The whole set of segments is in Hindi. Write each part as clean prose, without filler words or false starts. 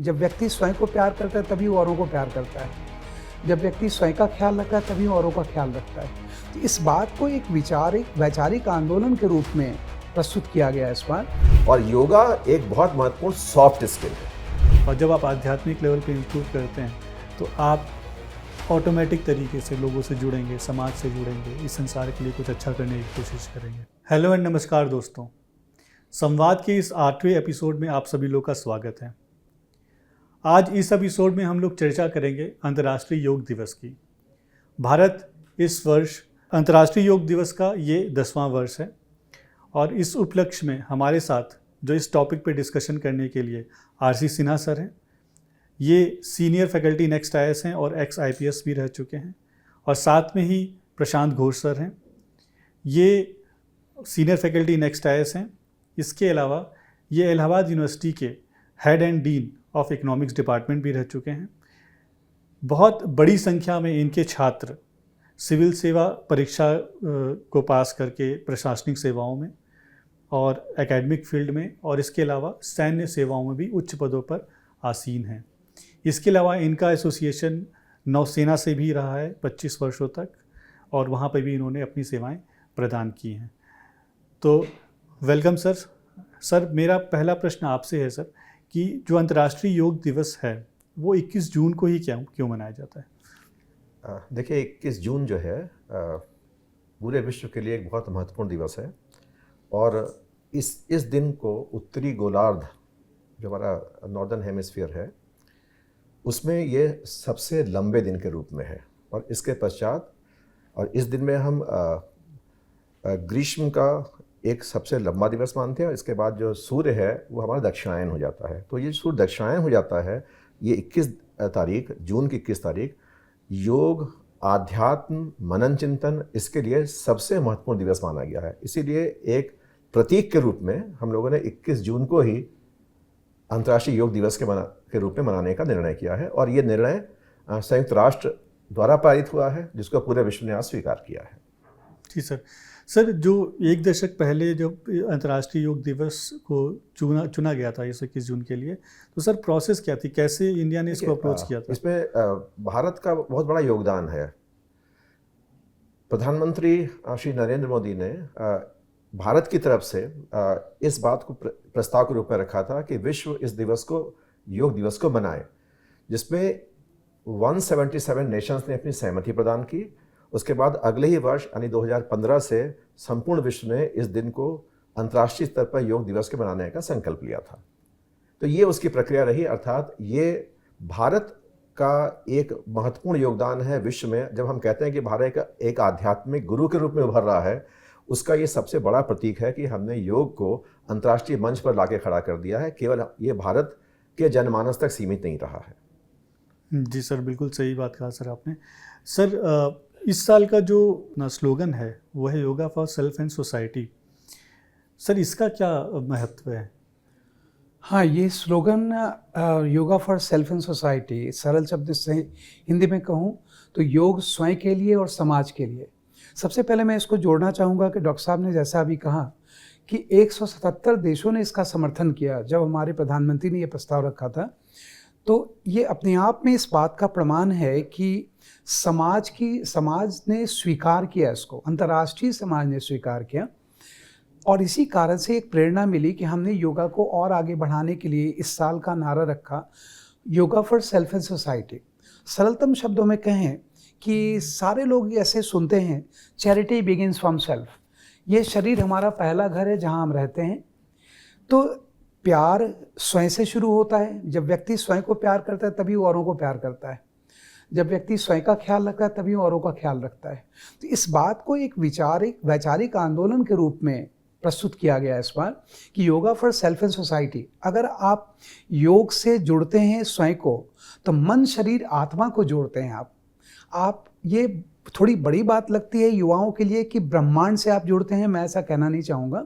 जब व्यक्ति स्वयं को प्यार करता है तभी औरों को प्यार करता है। जब व्यक्ति स्वयं का ख्याल रखता है तभी औरों का ख्याल रखता है। तो इस बात को एक वैचारिक आंदोलन के रूप में प्रस्तुत किया गया है इस बार। और योगा एक बहुत महत्वपूर्ण सॉफ्ट स्किल है। और जब आप आध्यात्मिक लेवल पे इम्प्रूव करते हैं तो आप ऑटोमेटिक तरीके से लोगों से जुड़ेंगे, समाज से जुड़ेंगे, इस संसार के लिए कुछ अच्छा करने की कोशिश करेंगे। हेलो एंड नमस्कार दोस्तों, संवाद के इस 8वें एपिसोड में आप सभी लोग का स्वागत है। आज इस एपिसोड में हम लोग चर्चा करेंगे अंतर्राष्ट्रीय योग दिवस की। भारत इस वर्ष अंतर्राष्ट्रीय योग दिवस का ये 10वां वर्ष है और इस उपलक्ष्य में हमारे साथ जो इस टॉपिक पे डिस्कशन करने के लिए आरसी सिन्हा सर हैं। ये सीनियर फैकल्टी नेक्स्ट IAS हैं और एक्स IPS भी रह चुके हैं। और साथ में ही प्रशांत घोष सर हैं, ये सीनियर फैकल्टी नेक्स्ट IAS हैं। इसके अलावा ये इलाहाबाद यूनिवर्सिटी के head and dean of economics department भी रह चुके हैं। बहुत बड़ी संख्या में इनके छात्र सिविल सेवा परीक्षा को पास करके प्रशासनिक सेवाओं में और एकेडमिक फील्ड में और इसके अलावा सैन्य सेवाओं में भी उच्च पदों पर आसीन हैं। इसके अलावा इनका एसोसिएशन नौसेना से भी रहा है 25 वर्षों तक और वहाँ पर भी इन्होंने अपनी सेवाएं प्रदान की हैं। तो वेलकम सर। सर, मेरा पहला प्रश्न आपसे है सर कि जो अंतर्राष्ट्रीय योग दिवस है वो 21 जून को ही क्यों मनाया जाता है? देखिए, 21 जून जो है पूरे विश्व के लिए एक बहुत महत्वपूर्ण दिवस है। और इस दिन को उत्तरी गोलार्ध, जो हमारा नॉर्दर्न हेमिस्फीयर है, उसमें ये सबसे लंबे दिन के रूप में है। और इसके पश्चात और इस दिन में हम ग्रीष्म का एक सबसे लंबा दिवस मानते हैं। और इसके बाद जो सूर्य है वो हमारा दक्षिणायन हो जाता है। तो ये सूर्य दक्षिणायन हो जाता है, ये 21 तारीख, जून की 21 तारीख योग, आध्यात्म, मनन चिंतन, इसके लिए सबसे महत्वपूर्ण दिवस माना गया है। इसीलिए एक प्रतीक के रूप में हम लोगों ने 21 जून को ही अंतर्राष्ट्रीय योग दिवस के रूप में मनाने का निर्णय किया है। और ये निर्णय संयुक्त राष्ट्र द्वारा पारित हुआ है, जिसको पूरे विश्व ने आज स्वीकार किया है। जी सर। सर, जो एक दशक पहले जब अंतर्राष्ट्रीय योग दिवस को चुना गया था इस 21 जून के लिए, तो सर प्रोसेस क्या थी, कैसे इंडिया ने इसको अप्रोच किया था? इसमें भारत का बहुत बड़ा योगदान है। प्रधानमंत्री श्री नरेंद्र मोदी ने भारत की तरफ से इस बात को प्रस्ताव के रूप में रखा था कि विश्व इस दिवस को, योग दिवस को मनाए, जिसमें 177 नेशंस ने अपनी सहमति प्रदान की। उसके बाद अगले ही वर्ष यानी 2015 से संपूर्ण विश्व ने इस दिन को अंतर्राष्ट्रीय स्तर पर योग दिवस के मनाने का संकल्प लिया था। तो ये उसकी प्रक्रिया रही। अर्थात ये भारत का एक महत्वपूर्ण योगदान है विश्व में। जब हम कहते हैं कि भारत एक आध्यात्मिक गुरु के रूप में उभर रहा है, उसका ये सबसे बड़ा प्रतीक है कि हमने योग को अंतर्राष्ट्रीय मंच पर लाके खड़ा कर दिया है। केवल ये भारत के जनमानस तक सीमित नहीं रहा है। जी सर, बिल्कुल सही बात कहा सर आपने। सर, इस साल का जो स्लोगन है वो है yoga for self and society. Sir, इसका क्या महत्व है? हाँ, ये slogan yoga for self and society, सरल शब्द से हिंदी में कहूँ तो योग स्वयं के लिए और समाज के लिए। सबसे पहले मैं इसको जोड़ना चाहूँगा कि डॉक्टर साहब ने जैसा अभी कहा कि 177 देशों ने इसका समर्थन किया जब हमारे प्रधानमंत्री ने ये प्रस्ताव रखा था। तो ये अपने आप में इस बात का प्रमाण है कि समाज ने स्वीकार किया इसको, अंतर्राष्ट्रीय समाज ने स्वीकार किया। और इसी कारण से एक प्रेरणा मिली कि हमने योगा को और आगे बढ़ाने के लिए इस साल का नारा रखा, yoga for self and society. सरलतम शब्दों में कहें कि सारे लोग ऐसे सुनते हैं, चैरिटी बिगिंस फ्रॉम सेल्फ। ये शरीर हमारा पहला घर है जहाँ हम रहते हैं। तो प्यार स्वयं से शुरू होता है। जब व्यक्ति स्वयं को प्यार करता है तभी औरों को प्यार करता है। जब व्यक्ति स्वयं का ख्याल रखता है तभी औरों का ख्याल रखता है। तो इस बात को एक वैचारिक आंदोलन के रूप में प्रस्तुत किया गया इस बार कि yoga for self and society. अगर आप योग से जुड़ते हैं स्वयं को, तो मन, शरीर, आत्मा को जोड़ते हैं आप। ये थोड़ी बड़ी बात लगती है युवाओं के लिए कि ब्रह्मांड से आप जुड़ते हैं। मैं ऐसा कहना नहीं चाहूँगा।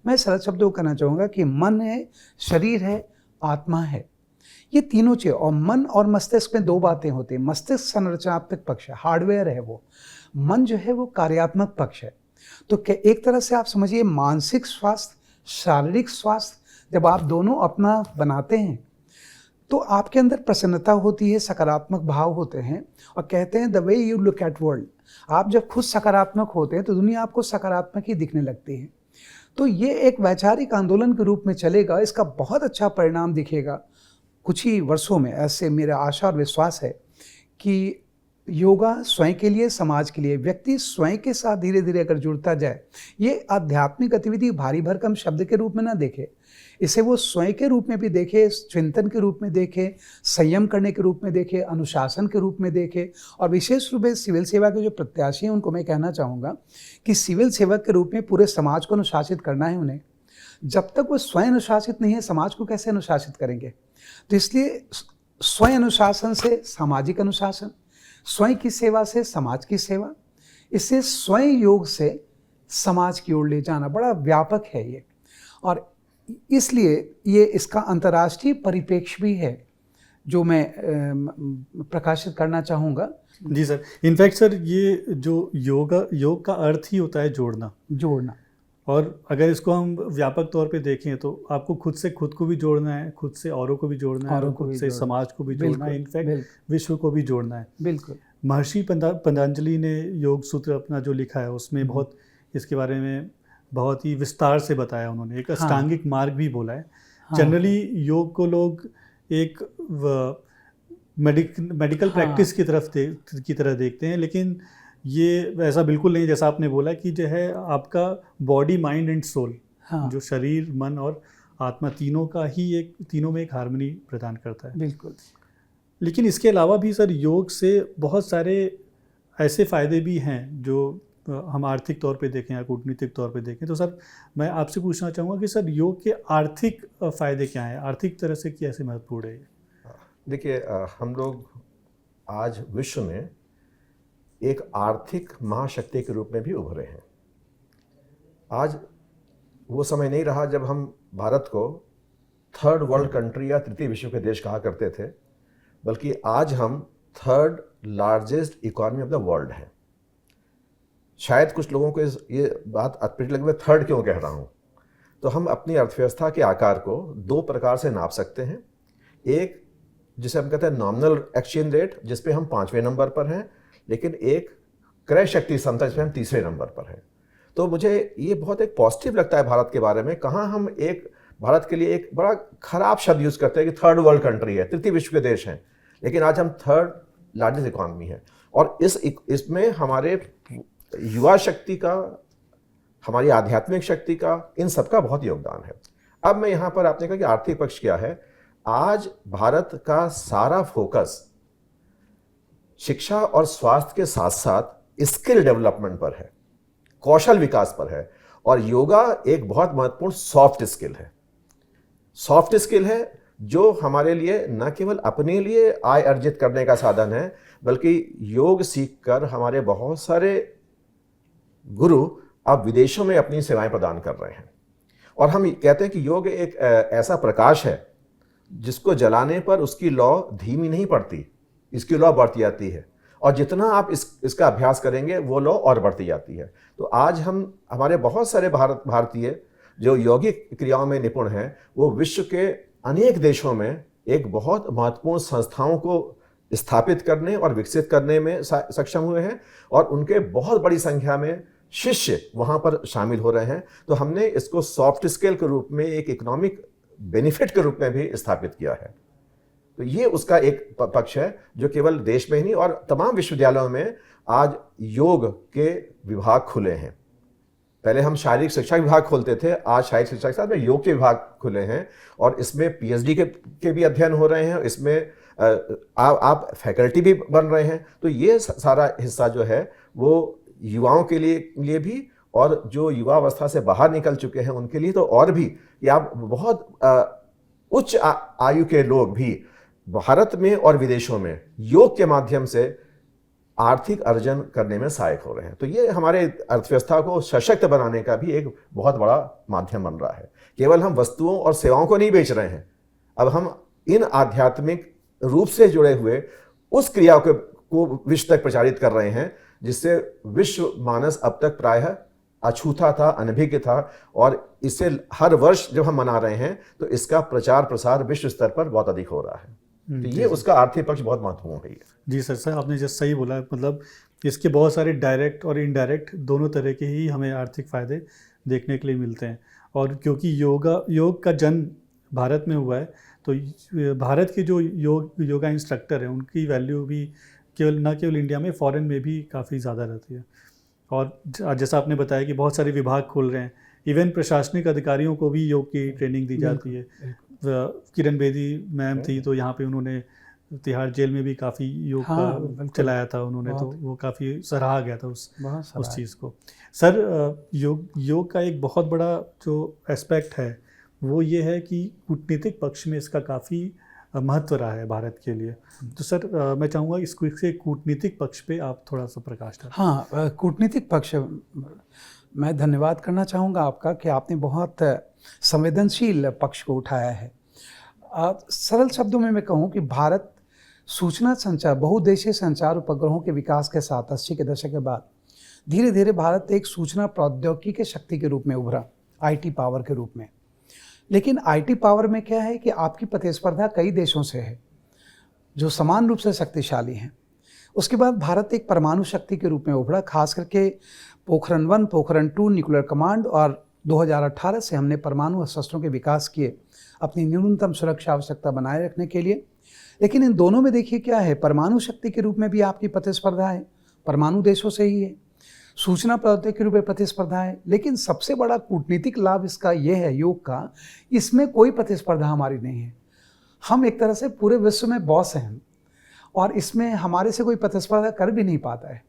मैं सरल शब्दों कहना चाहूँगा कि मन है, शरीर है, आत्मा है, ये तीनों चीज़। और मन और मस्तिष्क में दो बातें होती हैं। मस्तिष्क संरचनात्मक पक्ष है, हार्डवेयर है वो। मन जो है वो कार्यात्मक पक्ष है। तो एक तरह से आप समझिए मानसिक स्वास्थ्य, शारीरिक स्वास्थ्य, जब आप दोनों अपना बनाते हैं तो आपके अंदर प्रसन्नता होती है, सकारात्मक भाव होते हैं, और कहते हैं the way you look at world, आप जब खुद सकारात्मक होते हैं तो दुनिया आपको सकारात्मक ही दिखने लगती है। तो ये एक वैचारिक आंदोलन के रूप में चलेगा, इसका बहुत अच्छा परिणाम दिखेगा कुछ ही वर्षों में। ऐसे मेरा आशा और विश्वास है कि योगा स्वयं के लिए, समाज के लिए, व्यक्ति स्वयं के साथ धीरे धीरे अगर जुड़ता जाए, ये आध्यात्मिक गतिविधि भारी भरकम शब्द के रूप में ना देखे, इसे वो स्वयं के रूप में भी देखे, चिंतन के रूप में देखे, संयम करने के रूप में देखे, अनुशासन के रूप में देखे। और विशेष रूप से सिविल सेवा के जो प्रत्याशी हैं उनको मैं कहना चाहूँगा कि सिविल सेवक के रूप में पूरे समाज को अनुशासित करना है उन्हें। जब तक वो स्वयं अनुशासित नहीं है, समाज को कैसे अनुशासित करेंगे? तो इसलिए स्वयं अनुशासन से सामाजिक अनुशासन, स्वयं की सेवा से समाज की सेवा, इससे स्वयं योग से समाज की ओर ले जाना बड़ा व्यापक है ये। और इसलिए ये इसका अंतर्राष्ट्रीय परिप्रेक्ष्य भी है जो मैं प्रकाशित करना चाहूँगा। जी सर, इनफैक्ट सर ये जो योग का अर्थ ही होता है जोड़ना। और अगर इसको हम व्यापक तौर पे देखें तो आपको खुद से खुद को भी जोड़ना है, खुद से औरों को भी जोड़ना है, और खुद से समाज को भी जोड़ना है, इनफैक्ट विश्व को भी जोड़ना है। बिल्कुल। महर्षि पतंजलि ने योग सूत्र अपना जो लिखा है उसमें बहुत इसके बारे में बहुत ही विस्तार से बताया उन्होंने। एक अष्टांगिक मार्ग भी बोला है। जनरली योग को लोग एक मेडिकल प्रैक्टिस की तरह देखते हैं, लेकिन ये ऐसा बिल्कुल नहीं। जैसा आपने बोला कि जो है आपका बॉडी, माइंड एंड सोल, जो शरीर, मन और आत्मा तीनों में एक हार्मनी प्रदान करता है। बिल्कुल। लेकिन इसके अलावा भी सर योग से बहुत सारे ऐसे फ़ायदे भी हैं जो हम आर्थिक तौर पे देखें या कूटनीतिक तौर पे देखें। तो सर मैं आपसे पूछना चाहूँगा कि सर योग के आर्थिक फ़ायदे क्या हैं, आर्थिक तरह से कैसे महत्वपूर्ण है? देखिए, हम लोग आज विश्व में एक आर्थिक महाशक्ति के रूप में भी उभरे हैं। आज वो समय नहीं रहा जब हम भारत को थर्ड वर्ल्ड कंट्री या तृतीय विश्व के देश कहा करते थे, बल्कि आज हम third largest economy of the world है। शायद कुछ लोगों को ये बात अटपटी लगे, मैं थर्ड क्यों कह रहा हूँ। तो हम अपनी अर्थव्यवस्था के आकार को दो प्रकार से नाप सकते हैं। एक जिसे हम कहते हैं नॉमिनल एक्सचेंज रेट, जिस पे हम 5वें नंबर पर हैं, लेकिन एक क्रय शक्ति क्षमता जिसमें हम 3रे नंबर पर हैं। तो मुझे ये बहुत एक पॉजिटिव लगता है भारत के बारे में। कहाँ हम एक भारत के लिए एक बड़ा खराब शब्द यूज़ करते हैं कि थर्ड वर्ल्ड कंट्री है, तृतीय विश्व के देश हैं, लेकिन आज हम थर्ड लार्जेस्ट इकॉनमी है। और इसमें हमारे युवा शक्ति का, हमारी आध्यात्मिक शक्ति का, इन सबका बहुत योगदान है। अब मैं यहाँ पर आपने कहा कि आर्थिक पक्ष क्या है। आज भारत का सारा फोकस शिक्षा और स्वास्थ्य के साथ साथ स्किल डेवलपमेंट पर है, कौशल विकास पर है। और योगा एक बहुत महत्वपूर्ण सॉफ्ट स्किल है। सॉफ्ट स्किल है जो हमारे लिए न केवल अपने लिए आय अर्जित करने का साधन है, बल्कि योग सीखकर हमारे बहुत सारे गुरु अब विदेशों में अपनी सेवाएं प्रदान कर रहे हैं। और हम कहते हैं कि योग एक ऐसा प्रकाश है जिसको जलाने पर उसकी लौ धीमी नहीं पड़ती, इसकी लौ बढ़ती जाती है। और जितना आप इसका अभ्यास करेंगे वो लौ और बढ़ती जाती है। तो आज हमारे बहुत सारे भारतीय जो यौगिक क्रियाओं में निपुण हैं, वो विश्व के अनेक देशों में एक बहुत महत्वपूर्ण संस्थाओं को स्थापित करने और विकसित करने में सक्षम हुए हैं, और उनके बहुत बड़ी संख्या में शिष्य वहाँ पर शामिल हो रहे हैं। तो हमने इसको सॉफ्ट स्किल के रूप में, एक इकोनॉमिक बेनिफिट के रूप में भी स्थापित किया है। तो ये उसका एक पक्ष है जो केवल देश में ही नहीं, और तमाम विश्वविद्यालयों में आज योग के विभाग खुले हैं। पहले हम शारीरिक शिक्षा विभाग खोलते थे, आज शारीरिक शिक्षा के साथ में योग के विभाग खुले हैं, और इसमें पीएचडी के भी अध्ययन हो रहे हैं। इसमें आप फैकल्टी भी बन रहे हैं। तो ये सारा हिस्सा जो है वो युवाओं के लिए भी, और जो युवा अवस्था से बाहर निकल चुके हैं उनके लिए तो और भी, या बहुत उच्च आयु के लोग भी भारत में और विदेशों में योग के माध्यम से आर्थिक अर्जन करने में सहायक हो रहे हैं। तो ये हमारे अर्थव्यवस्था को सशक्त बनाने का भी एक बहुत बड़ा माध्यम बन रहा है। केवल हम वस्तुओं और सेवाओं को नहीं बेच रहे हैं, अब हम इन आध्यात्मिक रूप से जुड़े हुए उस क्रिया को विश्व तक प्रचारित कर रहे हैं जिससे विश्व मानस अब तक प्रायः अछूता था, अनभिज्ञ था। और इसे हर वर्ष जब हम मना रहे हैं तो इसका प्रचार प्रसार विश्व स्तर पर बहुत अधिक हो रहा है। तो ये उसका आर्थिक पक्ष बहुत महत्वपूर्ण है। जी सर आपने जैसे सही बोला, मतलब इसके बहुत सारे डायरेक्ट और इनडायरेक्ट दोनों तरह के ही हमें आर्थिक फ़ायदे देखने के लिए मिलते हैं। और क्योंकि योग का जन्म भारत में हुआ है, तो भारत के जो योगा इंस्ट्रक्टर हैं उनकी वैल्यू भी न केवल इंडिया में, फ़ॉरेन में भी काफ़ी ज़्यादा रहती है। और जैसा आपने बताया कि बहुत सारे विभाग खोल रहे हैं, इवन प्रशासनिक अधिकारियों को भी योग की ट्रेनिंग दी जाती है। किरण बेदी मैम थी, तो यहाँ पे उन्होंने तिहाड़ जेल में भी काफ़ी योग का चलाया था उन्होंने, तो वो काफ़ी सराहा गया था उस चीज़ को। सर योग का एक बहुत बड़ा जो एस्पेक्ट है वो ये है कि कूटनीतिक पक्ष में इसका काफ़ी महत्व रहा है भारत के लिए। तो सर मैं चाहूँगा इसके कूटनीतिक पक्ष पे आप थोड़ा सा प्रकाश डालें। हाँ, कूटनीतिक पक्ष, मैं धन्यवाद करना चाहूँगा आपका कि आपने बहुत संवेदनशील पक्ष को उठाया है। सरल शब्दों में मैं कहूँ कि भारत सूचना संचार, बहुउद्देशीय संचार उपग्रहों के विकास के साथ 80 के दशक के बाद धीरे धीरे भारत एक सूचना प्रौद्योगिकी के शक्ति के रूप में उभरा, आईटी पावर के रूप में। लेकिन आईटी पावर में क्या है कि आपकी प्रतिस्पर्धा कई देशों से है जो समान रूप से शक्तिशाली हैं। उसके बाद भारत एक परमाणु शक्ति के रूप में उभरा, खास करके पोखरण 1, पोखरण 2 न्यूक्लियर कमांड, और 2018 से हमने परमाणु शस्त्रों के विकास किए अपनी न्यूनतम सुरक्षा आवश्यकता बनाए रखने के लिए। लेकिन इन दोनों में देखिए क्या है, परमाणु शक्ति के रूप में भी आपकी प्रतिस्पर्धा है, परमाणु देशों से ही है, सूचना प्रौद्योगिकी के रूप में प्रतिस्पर्धा है। लेकिन सबसे बड़ा कूटनीतिक लाभ इसका यह है योग का, इसमें कोई प्रतिस्पर्धा हमारी नहीं है। हम एक तरह से पूरे विश्व में बॉस हैं और इसमें हमारे से कोई प्रतिस्पर्धा कर भी नहीं पाता है।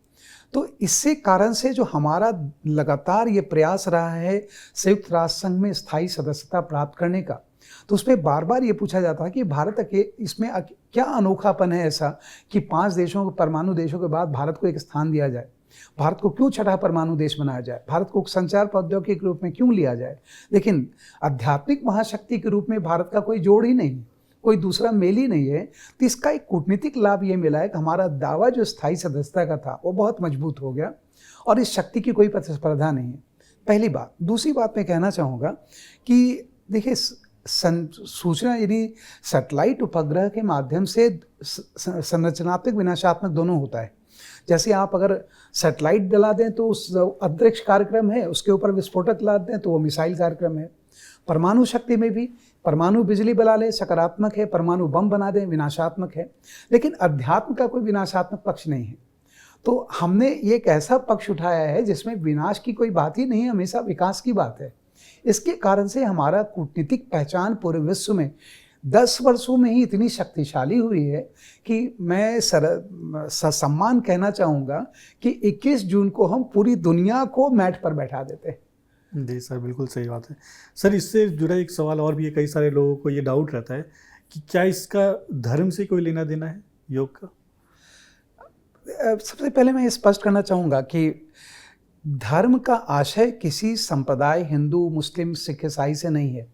तो इससे कारण से जो हमारा लगातार ये प्रयास रहा है संयुक्त राष्ट्र संघ में स्थायी सदस्यता प्राप्त करने का, तो उसमें बार बार ये पूछा जाता है कि भारत के इसमें क्या अनोखापन है ऐसा कि 5 देशों को, परमाणु देशों के बाद भारत को एक स्थान दिया जाए, भारत को क्यों छठा परमाणु देश बनाया जाए, भारत को संचार प्रौद्योगिकी के रूप में क्यों लिया जाए। लेकिन आध्यात्मिक महाशक्ति के रूप में भारत का कोई जोड़ ही नहीं, कोई दूसरा मेल ही नहीं है। तो इसका एक कूटनीतिक लाभ ये मिला है कि हमारा दावा जो स्थायी सदस्यता का था वो बहुत मजबूत हो गया और इस शक्ति की कोई प्रतिस्पर्धा नहीं है, पहली बात। दूसरी बात मैं कहना चाहूँगा कि देखिए, सूचना यदि सैटेलाइट उपग्रह के माध्यम से संरचनात्मक विनाशात्मक दोनों होता है। जैसे आप अगर सैटेलाइट डला दें तो उस अंतरिक्ष कार्यक्रम है, उसके ऊपर विस्फोटक लाद दें तो वो मिसाइल कार्यक्रम है। परमाणु शक्ति में भी परमाणु बिजली बना लें सकारात्मक है, परमाणु बम बना दें विनाशात्मक है। लेकिन अध्यात्म का कोई विनाशात्मक पक्ष नहीं है। तो हमने ये एक ऐसा पक्ष उठाया है जिसमें विनाश की कोई बात ही नहीं है, हमेशा विकास की बात है। इसके कारण से हमारा कूटनीतिक पहचान पूरे विश्व में 10 वर्षों में ही इतनी शक्तिशाली हुई है कि मैं सम्मान कहना चाहूँगा कि 21 जून को हम पूरी दुनिया को मैट पर बैठा देते हैं। जी सर, बिल्कुल सही बात है। सर इससे जुड़ा एक सवाल और भी है, कई सारे लोगों को ये डाउट रहता है कि क्या इसका धर्म से कोई लेना देना है योग का? सबसे पहले मैं स्पष्ट करना चाहूँगा कि धर्म का आशय किसी संप्रदाय, हिंदू, मुस्लिम, सिख, ईसाई से नहीं है।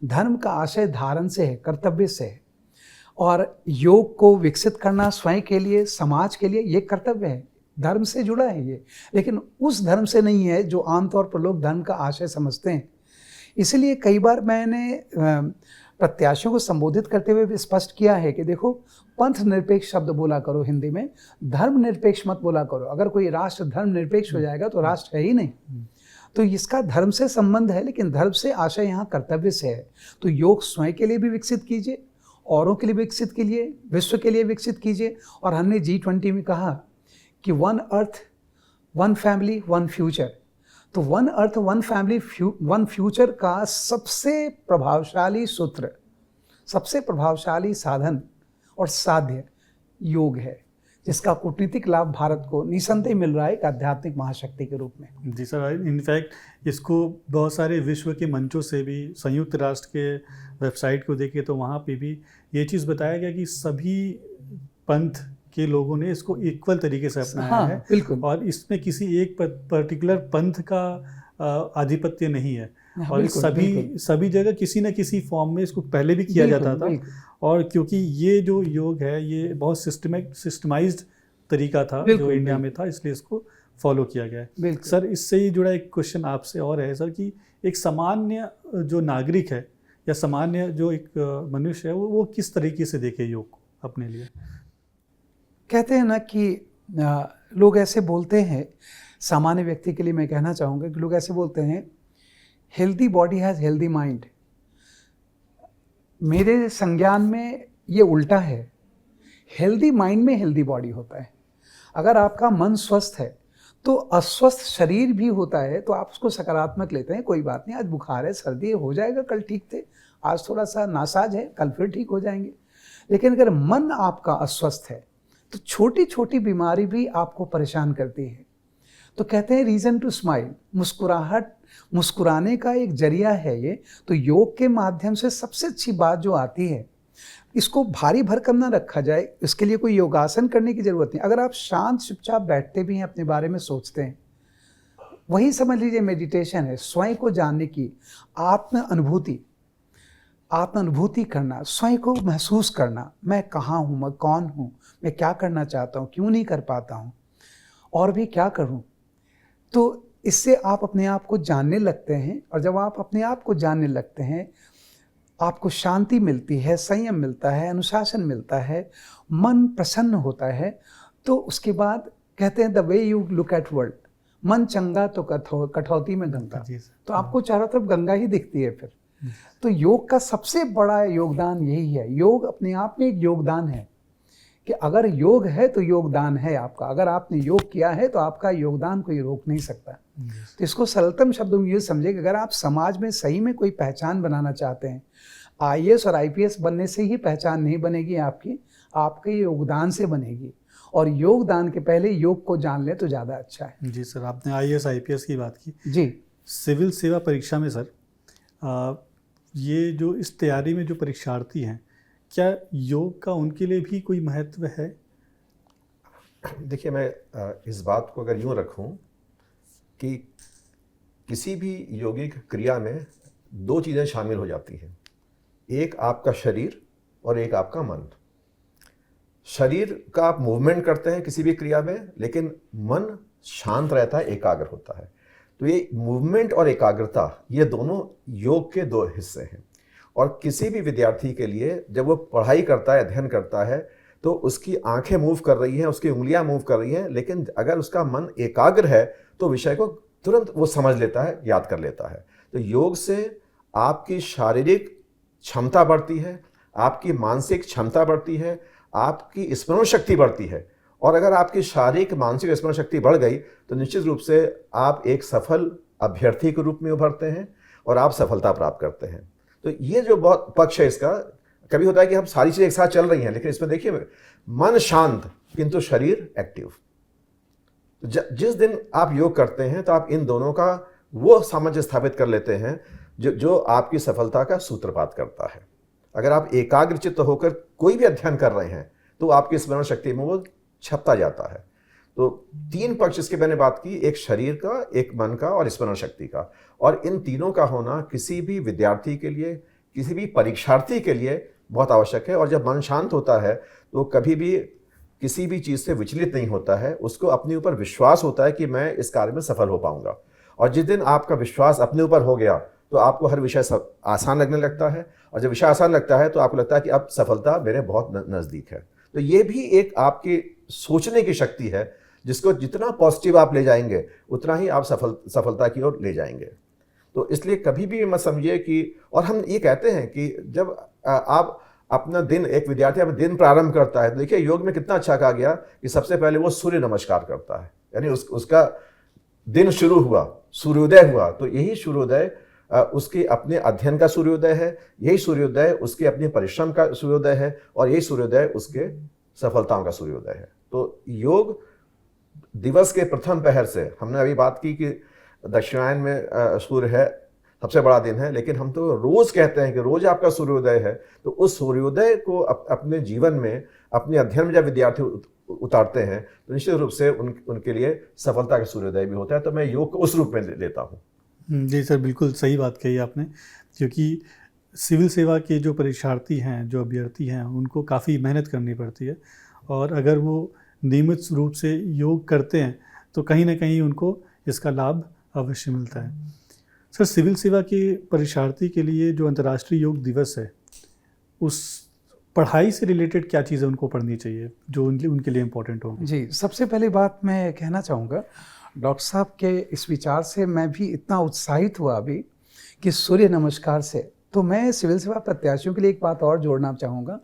धर्म का आशय धारण से है, कर्तव्य से है। और योग को विकसित करना स्वयं के लिए, समाज के लिए, ये कर्तव्य है, धर्म से जुड़ा है ये। लेकिन उस धर्म से नहीं है जो आमतौर पर लोग धर्म का आशय समझते हैं। इसलिए कई बार मैंने प्रत्याशियों को संबोधित करते हुए भी स्पष्ट किया है कि देखो, पंथ निरपेक्ष शब्द बोला करो हिंदी में, धर्म निरपेक्ष मत बोला करो। अगर कोई राष्ट्र धर्म निरपेक्ष हो जाएगा तो राष्ट्र है ही नहीं। तो इसका धर्म से संबंध है, लेकिन धर्म से आशय यहाँ कर्तव्य से है। तो योग स्वयं के लिए भी विकसित कीजिए, औरों के लिए विकसित कीजिए, विश्व के लिए विकसित कीजिए। और हमने G20 में कहा कि 1 अर्थ 1 फैमिली 1 फ्यूचर। तो 1 अर्थ 1 फैमिली 1 फ्यूचर का सबसे प्रभावशाली सूत्र, सबसे प्रभावशाली साधन और साध्य योग है, जिसका कूटनीतिक लाभ भारत को निसंदेह मिल रहा है एक आध्यात्मिक महाशक्ति के रूप में। जी सर, इनफैक्ट इसको बहुत सारे विश्व के मंचों से भी, संयुक्त राष्ट्र के वेबसाइट को देखें तो वहाँ पे भी ये चीज़ बताया गया कि सभी पंथ के लोगों ने इसको इक्वल तरीके से अपनाया है। बिल्कुल। और इसमें किसी एक पर्टिकुलर पंथ का आधिपत्य नहीं है। और सभी जगह किसी न किसी फॉर्म में इसको पहले भी किया जाता था। और क्योंकि ये जो योग है ये बहुत सिस्टमाइज्ड तरीका था जो इंडिया में था, इसलिए इसको फॉलो किया गया है। सर इससे ही जुड़ा एक क्वेश्चन आपसे और है सर कि एक सामान्य जो नागरिक है या सामान्य जो एक मनुष्य है वो किस तरीके से देखे योग को? अपने लिए? कहते हैं ना कि लोग ऐसे बोलते हैं, सामान्य व्यक्ति के लिए मैं कहना चाहूँगा कि लोग ऐसे बोलते हैं, healthy body has healthy mind. मेरे संज्ञान में ये उल्टा है, हेल्दी माइंड में हेल्दी बॉडी होता है। अगर आपका मन स्वस्थ है तो अस्वस्थ शरीर भी होता है, तो आप उसको सकारात्मक लेते हैं, कोई बात नहीं, आज बुखार है, सर्दी है, हो जाएगा, कल ठीक थे, आज थोड़ा सा नासाज है, कल फिर ठीक हो जाएंगे। लेकिन अगर मन आपका अस्वस्थ है तो छोटी छोटी बीमारी भी आपको परेशान करती है। तो कहते हैं रीज़न टू स्माइल, मुस्कुराने का एक जरिया है ये। तो योग के माध्यम से सबसे अच्छी बात जो आती है, इसको भारी भरकम ना रखा जाए, इसके लिए कोई योगासन करने की ज़रूरत नहीं। अगर आप शांत चुपचाप बैठते भी हैं, अपने बारे में सोचते हैं, वही समझ लीजिए मेडिटेशन है। स्वयं को जानने की आत्म अनुभूति करना, स्वयं को महसूस करना, मैं कहाँ हूँ, मैं कौन हूँ, मैं क्या करना चाहता हूँ, क्यों नहीं कर पाता हूँ, और भी क्या करूँ। तो इससे आप अपने आप को जानने लगते हैं, और जब आप अपने आप को जानने लगते हैं, आपको शांति मिलती है, संयम मिलता है, अनुशासन मिलता है, मन प्रसन्न होता है। तो उसके बाद कहते हैं the way you look at world, मन चंगा तो कठौती में गंगा। तो आपको चारों तरफ गंगा ही दिखती है फिर। तो योग का सबसे बड़ा योगदान यही है। योग अपने आप में एक योगदान है कि अगर योग है तो योगदान है आपका। अगर आपने योग किया है तो आपका योगदान कोई रोक नहीं सकता। तो इसको सरलतम शब्दों में ये समझे कि अगर आप समाज में सही में कोई पहचान बनाना चाहते हैं, IAS और IPS बनने से ही पहचान नहीं बनेगी आपकी, आपके योगदान से बनेगी। और योगदान के पहले योग को जान ले तो ज़्यादा अच्छा है। जी सर, आपने IAS IPS की बात की जी। सिविल सेवा परीक्षा में सर, ये जो इस तैयारी में जो परीक्षार्थी हैं, क्या योग का उनके लिए भी कोई महत्व है? देखिए, मैं इस बात को अगर यूँ रखूं कि किसी भी यौगिक क्रिया में दो चीज़ें शामिल हो जाती हैं, एक आपका शरीर और एक आपका मन। शरीर का आप मूवमेंट करते हैं किसी भी क्रिया में, लेकिन मन शांत रहता है, एकाग्र होता है। तो ये मूवमेंट और एकाग्रता, ये दोनों योग के दो हिस्से हैं। और किसी भी विद्यार्थी के लिए जब वो पढ़ाई करता है, अध्ययन करता है, तो उसकी आंखें मूव कर रही हैं, उसकी उंगलियां मूव कर रही हैं, लेकिन अगर उसका मन एकाग्र है तो विषय को तुरंत वो समझ लेता है, याद कर लेता है। तो योग से आपकी शारीरिक क्षमता बढ़ती है, आपकी मानसिक क्षमता बढ़ती है, आपकी स्मरण शक्ति बढ़ती है। और अगर आपकी शारीरिक मानसिक स्मरण शक्ति बढ़ गई तो निश्चित रूप से आप एक सफल अभ्यर्थी के रूप में उभरते हैं और आप सफलता प्राप्त करते हैं। तो ये जो बहुत पक्ष है इसका, कभी होता है कि हम सारी चीज़ें एक साथ चल रही हैं, लेकिन इसमें देखिए मन शांत किंतु शरीर एक्टिव। तो जिस दिन आप योग करते हैं तो आप इन दोनों का वो सामंजस्य स्थापित कर लेते हैं जो आपकी सफलता का सूत्रपात करता है। अगर आप एकाग्रचित्त होकर कोई भी अध्ययन कर रहे हैं तो आपकी स्मरण शक्ति में वो छपता जाता है। तो तीन पक्ष इसके मैंने बात की, एक शरीर का, एक मन का और स्मरण शक्ति का। और इन तीनों का होना किसी भी विद्यार्थी के लिए, किसी भी परीक्षार्थी के लिए बहुत आवश्यक है। और जब मन शांत होता है तो कभी भी किसी भी चीज़ से विचलित नहीं होता है, उसको अपने ऊपर विश्वास होता है कि मैं इस कार्य में सफल हो पाऊंगा। और जिस दिन आपका विश्वास अपने ऊपर हो गया तो आपको हर विषय सब आसान लगने लगता है। और जब विषय आसान लगता है तो आपको लगता है कि अब सफलता मेरे बहुत नज़दीक है। तो ये भी एक आपकी सोचने की शक्ति है, जिसको जितना पॉजिटिव आप ले जाएंगे उतना ही आप सफलता की ओर ले जाएंगे। तो इसलिए कभी भी मत समझिए कि, और हम ये कहते हैं कि जब आप अपना दिन, एक विद्यार्थी अपना दिन प्रारंभ करता है तो देखिए योग में कितना अच्छा कहा गया कि सबसे पहले वो सूर्य नमस्कार करता है, यानी उसका दिन शुरू हुआ, सूर्योदय हुआ। तो यही सूर्योदय उसके अपने अध्ययन का सूर्योदय है, यही सूर्योदय उसके अपने परिश्रम का सूर्योदय है, और यही सूर्योदय उसके सफलताओं का सूर्योदय है। तो योग दिवस के प्रथम पहर से, हमने अभी बात की कि दक्षिणायन में सूर्य है, सबसे बड़ा दिन है, लेकिन हम तो रोज कहते हैं कि रोज आपका सूर्योदय है। तो उस सूर्योदय को अपने जीवन में, अपने अध्ययन में जब विद्यार्थी उतारते हैं तो निश्चित रूप से उनके लिए सफलता का सूर्योदय भी होता है। तो मैं योग को उस रूप में लेता हूँ। जी सर, बिल्कुल सही बात कही आपने, क्योंकि सिविल सेवा के जो परीक्षार्थी हैं, जो अभ्यर्थी हैं, उनको काफ़ी मेहनत करनी पड़ती है। और अगर वो नियमित रूप से योग करते हैं तो कहीं ना कहीं उनको इसका लाभ अवश्य मिलता है। सर, सिविल सेवा के परीक्षार्थी के लिए जो अंतर्राष्ट्रीय योग दिवस है, पढ़ाई से रिलेटेड क्या चीज़ें उनको पढ़नी चाहिए जो उनके लिए इम्पोर्टेंट होंगी? जी, सबसे पहली बात मैं कहना चाहूँगा, डॉक्टर साहब के इस विचार से मैं भी इतना उत्साहित हुआ अभी कि सूर्य नमस्कार से, तो मैं सिविल सेवा प्रत्याशियों के लिए एक बात और जोड़ना चाहूँगा।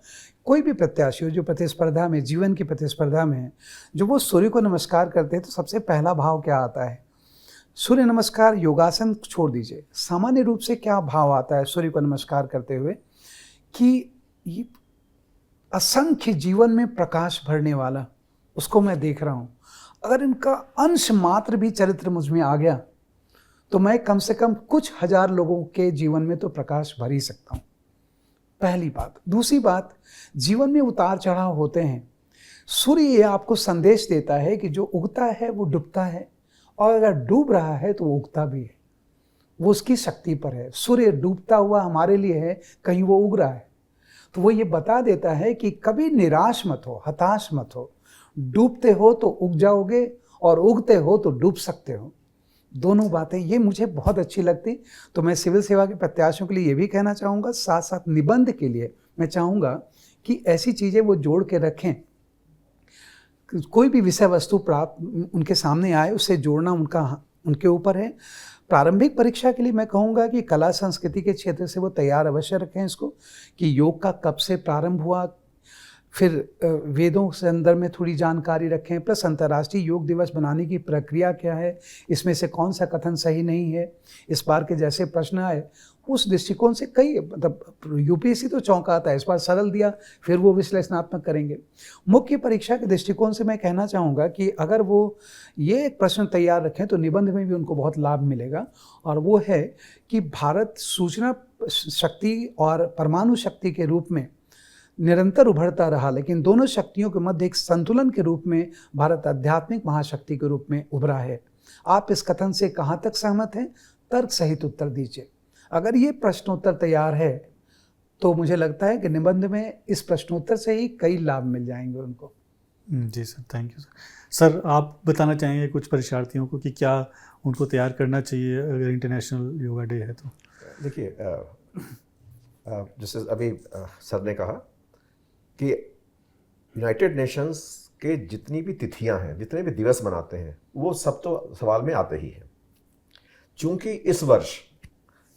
कोई भी प्रत्याशी हो जो प्रतिस्पर्धा में, जीवन की प्रतिस्पर्धा में है, जो वो सूर्य को नमस्कार करते हैं, तो सबसे पहला भाव क्या आता है? सूर्य नमस्कार, योगासन छोड़ दीजिए, सामान्य रूप से क्या भाव आता है सूर्य को नमस्कार करते हुए कि ये असंख्य जीवन में प्रकाश भरने वाला, उसको मैं देख रहा हूँ। अगर इनका अंश मात्र भी चरित्र मुझ में आ गया, तो मैं कम से कम कुछ हजार लोगों के जीवन में तो प्रकाश भर ही सकता हूँ। पहली बात। दूसरी बात, जीवन में उतार चढ़ाव होते हैं। सूर्य ये आपको संदेश देता है कि जो उगता है वो डूबता है, और अगर डूब रहा है तो वो उगता भी है। वो उसकी शक्ति पर है। सूर्य डूबता हुआ हमारे लिए है, कहीं वो उग रहा है। तो वो ये बता देता है कि कभी निराश मत हो, हताश मत हो। डूबते हो तो उग जाओगे, और उगते हो तो डूब सकते हो। दोनों बातें ये मुझे बहुत अच्छी लगती। तो मैं सिविल सेवा के प्रत्याशियों के लिए ये भी कहना चाहूँगा, साथ साथ निबंध के लिए मैं चाहूँगा कि ऐसी चीज़ें वो जोड़ के रखें। कोई भी विषय वस्तु प्राप्त उनके सामने आए, उसे जोड़ना उनके ऊपर है। प्रारंभिक परीक्षा के लिए मैं कहूँगा कि कला संस्कृति के क्षेत्र से वो तैयार अवश्य रखें इसको, कि योग का कब से प्रारंभ हुआ, फिर वेदों के अंदर में थोड़ी जानकारी रखें, प्लस अंतर्राष्ट्रीय योग दिवस बनाने की प्रक्रिया क्या है, इसमें से कौन सा कथन सही नहीं है। इस बार के जैसे प्रश्न आए, उस दृष्टिकोण से कई, मतलब यूपीएससी तो चौंकाता है, इस बार सरल दिया, फिर वो विश्लेषणात्मक करेंगे। मुख्य परीक्षा के दृष्टिकोण से मैं कहना चाहूँगा कि अगर वो ये एक प्रश्न तैयार रखें तो निबंध में भी उनको बहुत लाभ मिलेगा, और वो है कि भारत सूचना शक्ति और परमाणु शक्ति के रूप में निरंतर उभरता रहा, लेकिन दोनों शक्तियों के मध्य एक संतुलन के रूप में भारत आध्यात्मिक महाशक्ति के रूप में उभरा है। आप इस कथन से कहाँ तक सहमत हैं? तर्क सहित उत्तर दीजिए। अगर ये प्रश्नोत्तर तैयार है तो मुझे लगता है कि निबंध में इस प्रश्नोत्तर से ही कई लाभ मिल जाएंगे उनको। जी सर, थैंक यू सर। आप बताना चाहेंगे कुछ परीक्षार्थियों को कि क्या उनको तैयार करना चाहिए अगर इंटरनेशनल योगा डे है तो? देखिए, जैसे अभी सर ने कहा कि यूनाइटेड नेशंस के जितनी भी तिथियां हैं, जितने भी दिवस मनाते हैं, वो सब तो सवाल में आते ही हैं। चूंकि इस वर्ष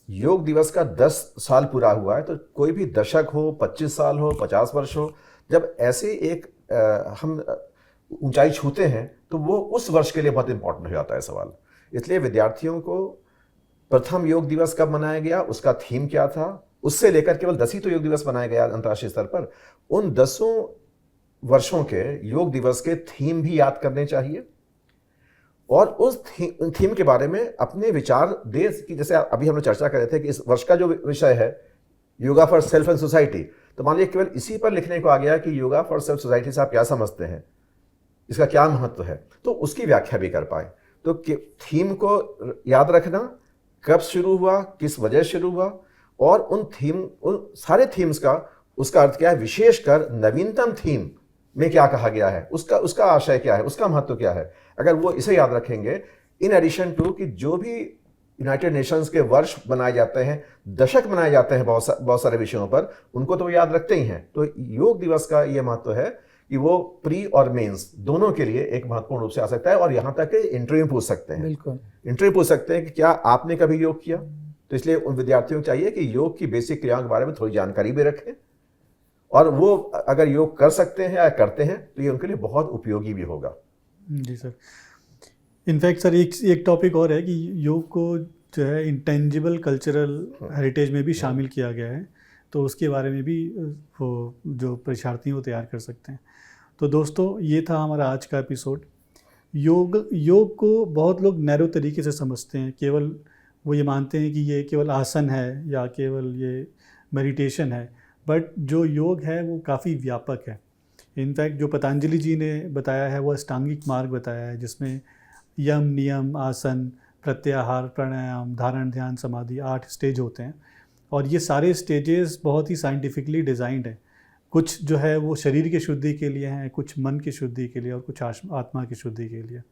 योग दिवस का 10 साल पूरा हुआ है, तो कोई भी दशक हो, 25 साल हो, 50 वर्ष हो, जब ऐसे एक हम ऊंचाई छूते हैं तो वो उस वर्ष के लिए बहुत इंपॉर्टेंट हो जाता है सवाल। इसलिए विद्यार्थियों को प्रथम योग दिवस कब मनाया गया, उसका थीम क्या था, उससे लेकर केवल 10 ही तो योग दिवस मनाया गया अंतर्राष्ट्रीय स्तर पर, उन 10 वर्षों के योग दिवस के थीम भी याद करने चाहिए, और उस थीम के बारे में अपने विचार दे। कि जैसे अभी हम लोग चर्चा कर रहे थे कि इस वर्ष का जो विषय है yoga for self and society, तो मान लीजिए केवल इसी पर लिखने को आ गया कि योगा फॉर सेल्फ सोसाइटी से आप क्या समझते हैं, इसका क्या महत्व है, तो उसकी व्याख्या भी कर पाए। तो थीम को याद रखना, कब शुरू हुआ, किस वजह शुरू हुआ, और उन सारे थीम्स का उसका अर्थ क्या है, विशेषकर नवीनतम थीम में क्या कहा गया है, उसका आशय क्या है, उसका महत्व क्या है। अगर वो इसे याद रखेंगे, इन एडिशन टू कि जो भी यूनाइटेड नेशंस के वर्ष बनाए जाते हैं, दशक बनाए जाते हैं बहुत सारे विषयों पर, उनको तो वो याद रखते ही हैं। तो योग दिवस का ये महत्व है कि वो प्री और मेंस दोनों के लिए एक महत्वपूर्ण रूप से आ सकता है, और यहाँ तक कि इंटरव्यू पूछ सकते हैं। बिल्कुल, इंटरव्यू पूछ सकते हैं कि क्या आपने कभी योग किया। तो इसलिए उन विद्यार्थियों को चाहिए कि योग की बेसिक क्रियाओं के बारे में थोड़ी जानकारी भी रखें, और वो अगर योग कर सकते हैं या करते हैं तो ये उनके लिए बहुत उपयोगी भी होगा। जी सर। इनफैक्ट सर एक टॉपिक और है कि योग को जो है इंटेंजिबल कल्चरल हेरिटेज में भी शामिल किया गया है, तो उसके बारे में भी वो जो परीक्षार्थी वो तैयार कर सकते हैं। तो दोस्तों, ये था हमारा आज का एपिसोड। योग को बहुत लोग नैरो तरीके से समझते हैं, केवल वो ये मानते हैं कि ये केवल आसन है या केवल ये मेडिटेशन है, बट जो योग है वो काफ़ी व्यापक है। इनफैक्ट जो पतंजलि जी ने बताया है वो अष्टांगिक मार्ग बताया है, जिसमें यम, नियम, आसन, प्रत्याहार, प्राणायाम, धारण, ध्यान, समाधि 8 स्टेज होते हैं, और ये सारे स्टेजेस बहुत ही साइंटिफिकली डिज़ाइंड हैं। कुछ जो है वो शरीर की शुद्धि के लिए हैं, कुछ मन की शुद्धि के लिए, और कुछ आत्मा की शुद्धि के लिए।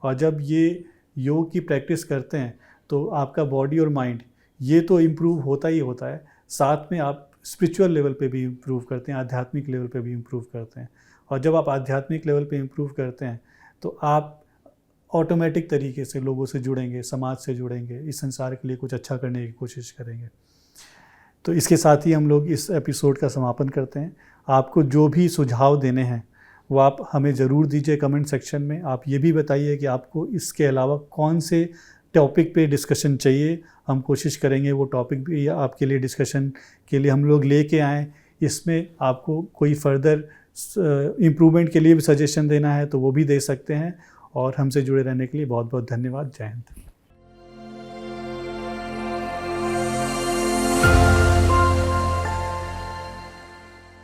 और जब ये योग की प्रैक्टिस करते हैं तो आपका बॉडी और माइंड ये तो इम्प्रूव होता ही होता है, साथ में आप स्पिरिचुअल लेवल पे भी इम्प्रूव करते हैं, आध्यात्मिक लेवल पे भी इम्प्रूव करते हैं। और जब आप आध्यात्मिक लेवल पे इम्प्रूव करते हैं तो आप ऑटोमेटिक तरीके से लोगों से जुड़ेंगे, समाज से जुड़ेंगे, इस संसार के लिए कुछ अच्छा करने की कोशिश करेंगे। तो इसके साथ ही हम लोग इस एपिसोड का समापन करते हैं। आपको जो भी सुझाव देने हैं वो आप हमें ज़रूर दीजिए कमेंट सेक्शन में। आप ये भी बताइए कि आपको इसके अलावा कौन से टॉपिक पे डिस्कशन चाहिए। हम कोशिश करेंगे वो टॉपिक भी आपके लिए डिस्कशन के लिए हम लोग लेके आएँ। इसमें आपको कोई फर्दर इम्प्रूवमेंट के लिए भी सजेशन देना है तो वो भी दे सकते हैं। और हमसे जुड़े रहने के लिए बहुत बहुत धन्यवाद। जय हिंद।